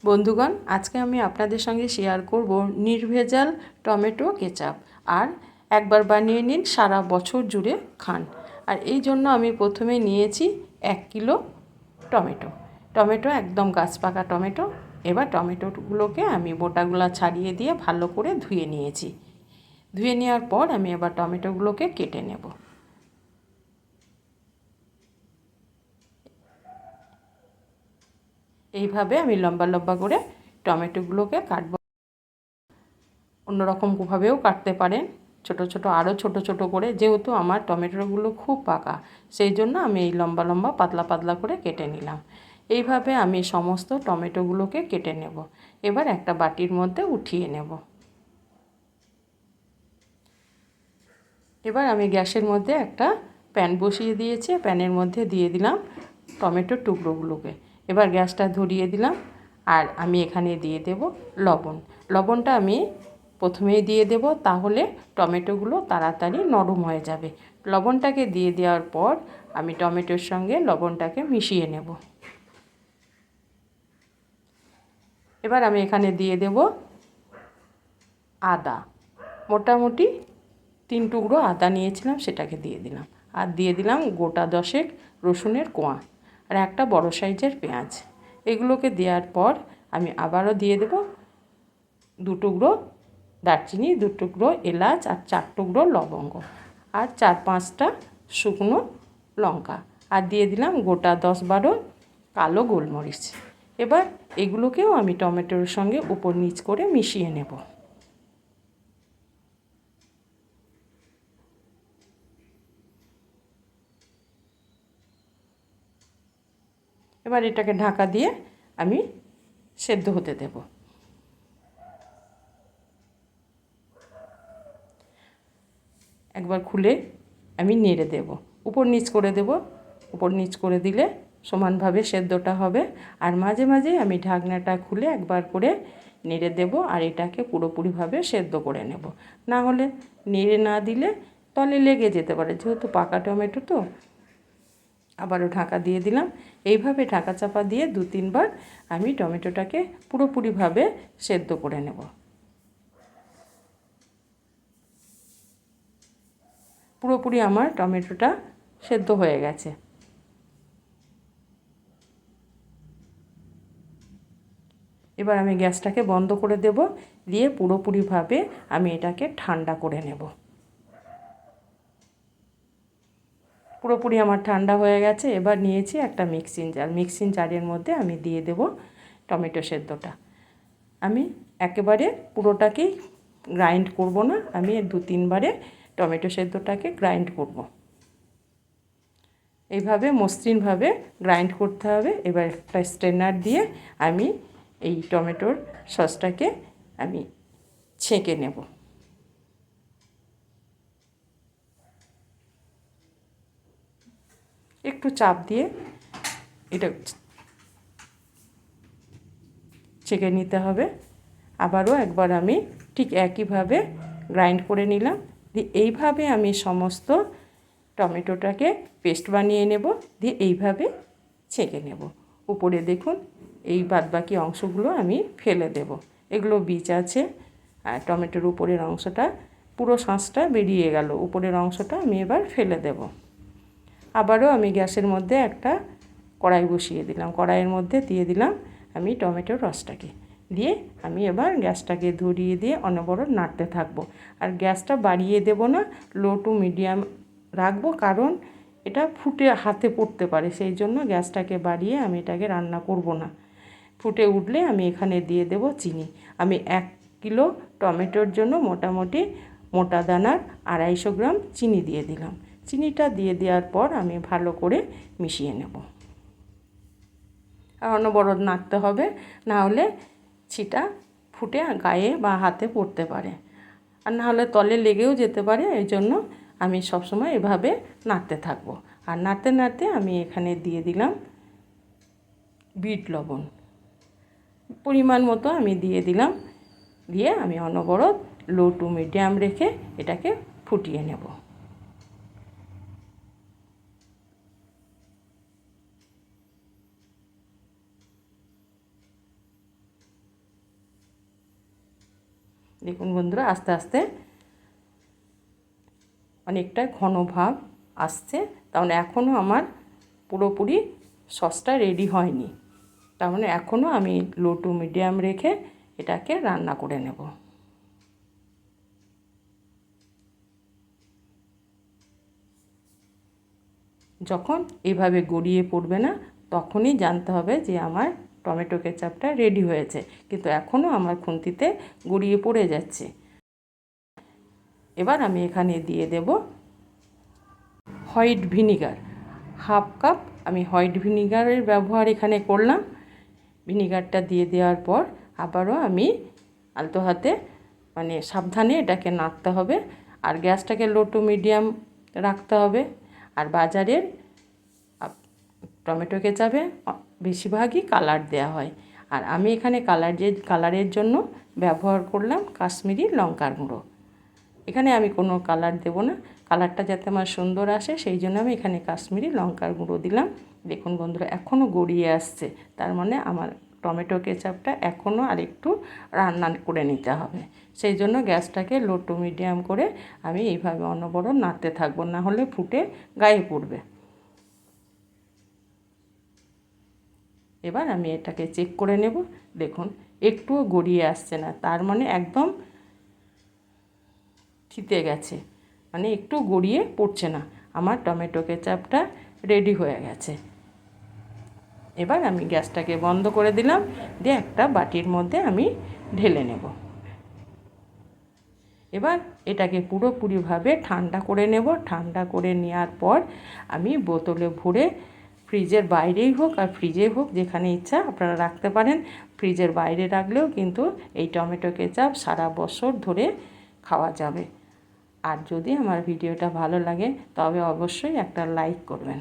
বন্ধুগণ, আজকে আমি আপনাদের সঙ্গে শেয়ার করব নির্ভেজাল টমেটো কেচাপ। আর একবার বানিয়ে নিন, সারা বছর জুড়ে খান। আর এই জন্য আমি প্রথমে নিয়েছি 1 কিলো টমেটো। টমেটো একদম গাছ পাকা টমেটো। এবার টমেটোগুলোকে আমি বোটাগুলো ছাড়িয়ে দিয়ে ভালো করে ধুয়ে নিয়েছি। ধুয়ে নেওয়ার পর আমি এবার টমেটোগুলোকে কেটে নেব। এইভাবে আমি লম্বা লম্বা করে টমেটোগুলোকে কাটবো। অন্যরকমভাবেও কাটতে পারেন, ছোট ছোট, আরও ছোট ছোট করে। যেহেতু আমার টমেটোগুলো খুব পাকা, সেই জন্য আমি এই লম্বা লম্বা পাতলা পাতলা করে কেটে নিলাম। এইভাবে আমি সমস্ত টমেটোগুলোকে কেটে নেব। এবার একটা বাটির মধ্যে উঠিয়ে নেব। এবার আমি গ্যাসের মধ্যে একটা প্যান বসিয়ে দিয়েছি। প্যানের মধ্যে দিয়ে দিলাম টমেটোর টুকরোগুলোকে। এবার গ্যাসটা ধরিয়ে দিলাম। আর আমি এখানে দিয়ে দেব লবণ। লবণটা আমি প্রথমেই দিয়ে দেব, তাহলে টমেটোগুলো তাড়াতাড়ি নরম হয়ে যাবে। লবণটাকে দিয়ে দেওয়ার পর আমি টমেটোর সঙ্গে লবণটাকে মিশিয়ে নেব। এবার আমি এখানে দিয়ে দেব আদা। মোটামুটি 3 টুকরো আদা নিয়েছিলাম, সেটাকে দিয়ে দিলাম। আর দিয়ে দিলাম গোটা 10 রসুনের কোয়া, আর একটা বড় সাইজের পেঁয়াজ। এগুলোকে দেওয়ার পর আমি আবারও দিয়ে দেব 2 টুকরো দারচিনি, 2 টুকরো এলাচ, আর 4 টুকরো লবঙ্গ, আর 4-5টা শুকনো লঙ্কা, আর দিয়ে দিলাম গোটা 10-12 কালো গোলমরিচ। এবার এগুলোকেও আমি টমেটোর সঙ্গে উপর নিচ করে মিশিয়ে নেব। এবার এটাকে ঢাকা দিয়ে আমি সেদ্ধ হতে দেব। একবার খুলে আমি নেড়ে দেব, উপর নিচ করে দেব। উপর নিচ করে দিলে সমানভাবে সেদ্ধটা হবে। আর মাঝে মাঝে আমি ঢাকনাটা খুলে একবার করে নেড়ে দেব, আর এটাকে পুরোপুরিভাবে সেদ্ধ করে নেব। না হলে নেড়ে না দিলে তলে লেগে যেতে পারে, যেহেতু পাকা টমেটো তো। আবারও ঢাকা দিয়ে দিলাম। এইভাবে ঢাকা চাপা দিয়ে 2-3 বার আমি টমেটোটাকে পুরোপুরিভাবে সেদ্ধ করে নেব। পুরোপুরি আমার টমেটোটা সেদ্ধ হয়ে গেছে। এবার আমি গ্যাসটাকে বন্ধ করে দেব, দিয়ে পুরোপুরিভাবে আমি এটাকে ঠান্ডা করে নেব। পুরোপুরি আমার ঠান্ডা হয়ে গেছে। এবার নিয়েছি একটা মিক্সিং জার। মিক্সিং জারের মধ্যে আমি দিয়ে দেব টমেটো সেদ্ধটা। আমি একেবারে পুরোটাকেই গ্রাইন্ড করব না, আমি 2-3 বারে টমেটো সেদ্ধটাকে গ্রাইন্ড করব। এইভাবে মসৃণভাবে গ্রাইন্ড করতে হবে। এবার একটা স্ট্রেনার দিয়ে আমি এই টমেটোর সসটাকে আমি ছেঁকে নেব। একটু চাপ দিয়ে এটা ছেঁকে নিতে হবে। আবারও একবার আমি ঠিক একইভাবে গ্রাইন্ড করে নিলাম। দিয়ে এইভাবে আমি সমস্ত টমেটোটাকে পেস্ট বানিয়ে নেব। দিয়ে এইভাবে ছেঁকে নেব। উপরে দেখুন এই বাদবাকি অংশগুলো আমি ফেলে দেব। এগুলো বীজ আছে। আর টমেটোর উপরের অংশটা পুরো শাঁসটা বেরিয়ে গেল, উপরের অংশটা আমি এবার ফেলে দেব। আবারও আমি গ্যাসের মধ্যে একটা কড়াই বসিয়ে দিলাম। কড়াইয়ের মধ্যে দিয়ে দিলাম আমি টমেটোর রসটাকে। দিয়ে আমি এবার গ্যাসটাকে ধরিয়ে দিয়ে অনবরত নাড়তে থাকবো। আর গ্যাসটা বাড়িয়ে দেব না, লো টু মিডিয়াম রাখবো, কারণ এটা ফুটে হাতে পড়তে পারে। সেই জন্য গ্যাসটাকে বাড়িয়ে আমি এটাকে রান্না করব না। ফুটে উঠলে আমি এখানে দিয়ে দেব চিনি। আমি 1 কিলো টমেটোর জন্য মোটামুটি মোটা দানার 250 গ্রাম চিনি দিয়ে দিলাম। চিনিটা দিয়ে দেওয়ার পর আমি ভালো করে মিশিয়ে নেব। আর অনবরত নাড়তে হবে, না হলে ছিটা ফুটে গায়ে বা হাতে পড়তে পারে, আর না হলে তলে লেগেও যেতে পারে। এই জন্য আমি সবসময় এভাবে নাড়তে থাকবো। আর নাড়তে নাড়তে আমি এখানে দিয়ে দিলাম বিট লবণ পরিমাণ মতো আমি দিয়ে দিলাম। দিয়ে আমি অনবরত লো টু মিডিয়াম রেখে এটাকে ফুটিয়ে নেব। দেখুন বন্ধুরা, আস্তে আস্তে অনেকটা ঘন ভাব আসছে। তার মানে এখনও আমার পুরোপুরি সসটা রেডি হয়নি। তার মানে এখনও আমি লো টু মিডিয়াম রেখে এটাকে রান্না করে নেব। যখন এইভাবে গড়িয়ে পড়বে না, তখনই জানতে হবে যে আমার টমেটো কেচাপটা রেডি হয়েছে। কিন্তু এখনও আমার খুন্তিতে গড়িয়ে পড়ে যাচ্ছে। এবার আমি এখানে দিয়ে দেব হোয়াইট ভিনিগার। হাফ কাপ আমি হোয়াইট ভিনিগারের ব্যবহার এখানে করলাম। ভিনিগারটা দিয়ে দেওয়ার পর আবারও আমি আলতো হাতে মানে সাবধানে এটাকে নাড়তে হবে। আর গ্যাসটাকে লো টু মিডিয়াম রাখতে হবে। আর বাজারের টমেটো কেচাপে বেশিরভাগই কালার দেওয়া হয়। আর আমি এখানে কালারের জন্য ব্যবহার করলাম কাশ্মীরি লঙ্কার গুঁড়ো। এখানে আমি কোনো কালার দেব না, কালারটা যাতে আমার সুন্দর আসে সেই জন্য আমি এখানে কাশ্মীরি লঙ্কার গুঁড়ো দিলাম। দেখুন বন্ধুরা, এখনও গড়িয়ে আসছে। তার মানে আমার টমেটো কেচাপটা এখনও আরেকটু রান্না করে নিতে হবে। সেই জন্য গ্যাসটাকে লো টু মিডিয়াম করে আমি এইভাবে অনবরত নাড়তে থাকবো, না হলে ফুটে গায়ে পড়বে। এবার আমি এটাকে চেক করে নেব। দেখুন একটুও গড়িয়ে আসছে না, তার মানে একদম থিতে গেছে, মানে একটু গড়িয়ে পড়ছে না। আমার টমেটো কেচাপটা রেডি হয়ে গেছে। এবার আমি গ্যাসটাকে বন্ধ করে দিলাম, দিয়ে একটা বাটির মধ্যে আমি ঢেলে নেব। এবার এটাকে পুরোপুরিভাবে ঠান্ডা করে নেব। ঠান্ডা করে নেওয়ার পর আমি বোতলে ভরে ফ্রিজের বাইরেই হোক আর ফ্রিজে হোক, যেখানে ইচ্ছা আপনারা রাখতে পারেন। ফ্রিজের বাইরে রাখলেও কিন্তু এই টমেটো কেচাপ সারা বছর ধরে খাওয়া যাবে। আর যদি আমার ভিডিওটা ভালো লাগে তবে অবশ্যই একটা লাইক করবেন।